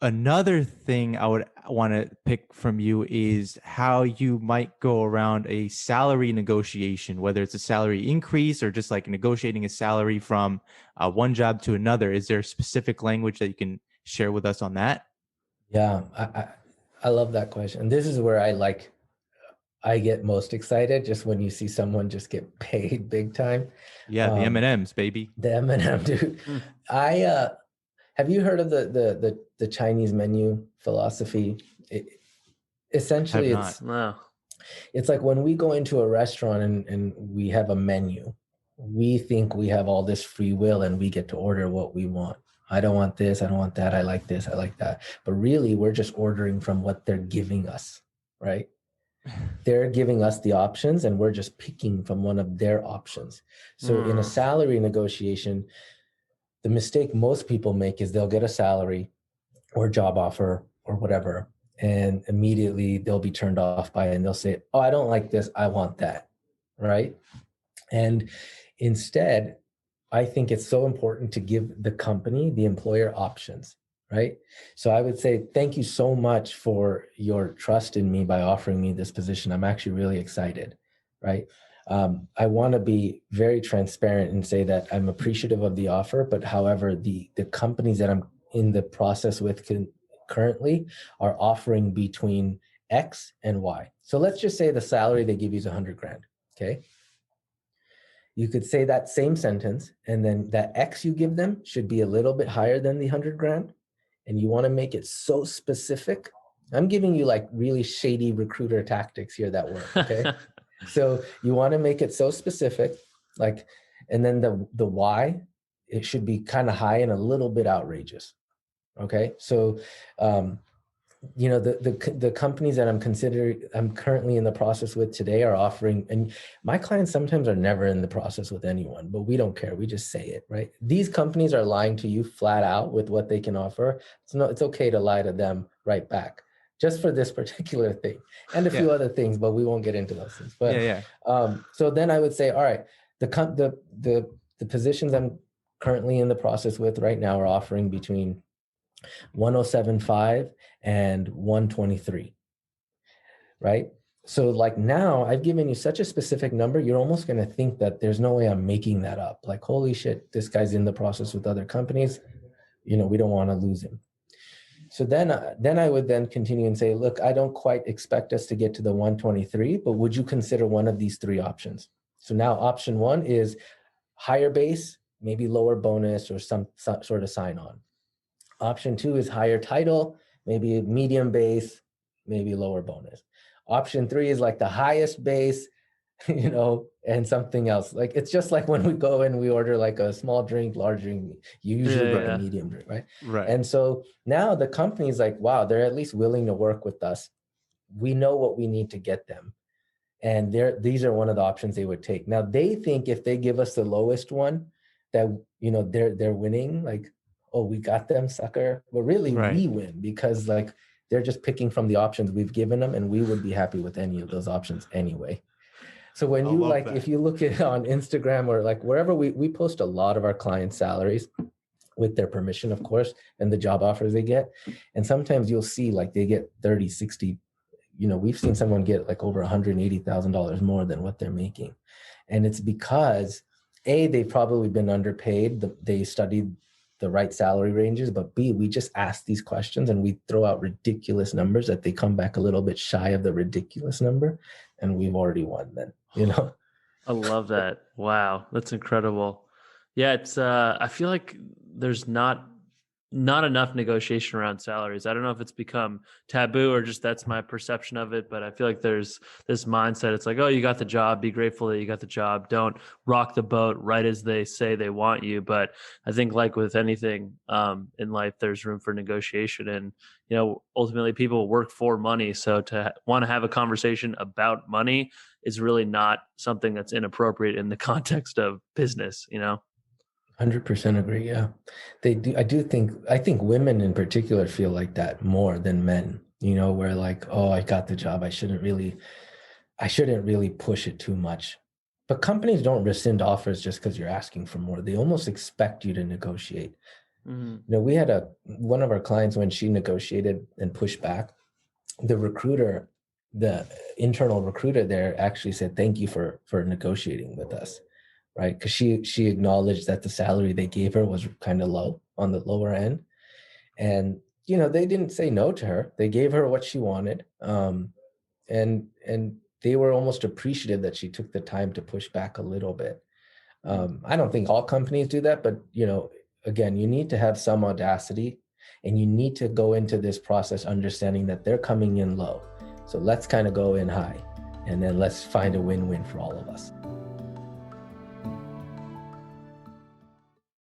Another thing I would want to pick from you is how you might go around a salary negotiation, whether it's a salary increase or just like negotiating a salary from one job to another. Is there a specific language that you can share with us on that? Yeah, I love that question. This is where I get most excited just when you see someone just get paid big time. Yeah, the Um, M&Ms, baby. the M&M, dude. Hmm. I Have you heard of the Chinese menu philosophy? Have Essentially, not. No. it's like when we go into a restaurant and we have a menu, we think we have all this free will and we get to order what we want. I don't want this, I don't want that, I like this, I like that. But really, we're just ordering from what they're giving us, right? They're giving us the options and we're just picking from one of their options. So in a Hmm. salary negotiation, the mistake most people make is they'll get a salary or job offer or whatever, and immediately they'll be turned off by it and they'll say, oh, I don't like this, I want that, right? And instead, I think it's so important to give the company, the employer, options, right? So I would say, thank you so much for your trust in me by offering me this position. I'm actually really excited, right? I want to be very transparent and say that I'm appreciative of the offer, but however, the companies that I'm in the process with currently are offering between X and Y. So let's just say the salary they give you is 100 grand. Okay. You could say that same sentence, and then that X you give them should be a little bit higher than the 100 grand. And you want to make it so specific. I'm giving you like really shady recruiter tactics here that work. Okay. So you want to make it so specific, like, and then the Y, it should be kind of high and a little bit outrageous. Okay. So, um, the companies that I'm currently in the process with today are offering, and my clients sometimes are never in the process with anyone, but we don't care, we just say it, right? These companies are lying to you flat out with what they can offer. It's okay to lie to them right back, just for this particular thing and a few Yeah. other things, but we won't get into those things. Yeah, But yeah. so then I would say, all right, the positions I'm currently in the process with right now are offering between 107.5 and 123, right? So like now I've given you such a specific number, you're almost going to think that there's no way I'm making that up. Like, holy shit, this guy's in the process with other companies. We don't want to lose him. So then I would then continue and say, look, I don't quite expect us to get to the 123, but would you consider one of these three options? So now option one is higher base, maybe lower bonus or some sort of sign on. Option two is higher title, maybe medium base, maybe lower bonus. Option three is like the highest base, and something else. Like it's just like when we go and we order like a small drink, large drink, you usually Yeah, get the yeah. medium drink, right? Right. And so now the company's like, wow, they're at least willing to work with us. We know what we need to get them. And these are one of the options they would take. Now they think if they give us the lowest one, that they're winning. Like, oh, we got them, sucker. But really, Right. we win because like they're just picking from the options we've given them, and we would be happy with any of those options anyway. So when I you love like, if that. you look at on Instagram or like wherever we post a lot of our clients' salaries with their permission, of course, and the job offers they get. And sometimes you'll see like they get 30, 60. We've seen someone get like over $180,000 more than what they're making. And it's because A, they've probably been underpaid. They studied the right salary ranges, but B, we just ask these questions and we throw out ridiculous numbers that they come back a little bit shy of the ridiculous number. And we've already won then. I love that. Wow, that's incredible. Yeah, it's I feel like there's not enough negotiation around salaries. I don't know if it's become taboo or just that's my perception of it, but I feel like there's this mindset. It's like, oh, you got the job, be grateful that you got the job. Don't rock the boat right as they say they want you. But I think like with anything in life, there's room for negotiation. And, ultimately people work for money. So to want to have a conversation about money is really not something that's inappropriate in the context of business. 100% agree. Yeah. They do. I think women in particular feel like that more than men, where like, oh, I got the job. I shouldn't really push it too much. But companies don't rescind offers just because you're asking for more. They almost expect you to negotiate. Mhm. We had one of our clients, when she negotiated and pushed back, the internal recruiter there actually said, thank you for negotiating with us, right? Because she acknowledged that the salary they gave her was kind of low, on the lower end. And they didn't say no to her. They gave her what she wanted. And they were almost appreciative that she took the time to push back a little bit. I don't think all companies do that, but again, you need to have some audacity, and you need to go into this process understanding that they're coming in low. So let's kind of go in high, and then let's find a win-win for all of us.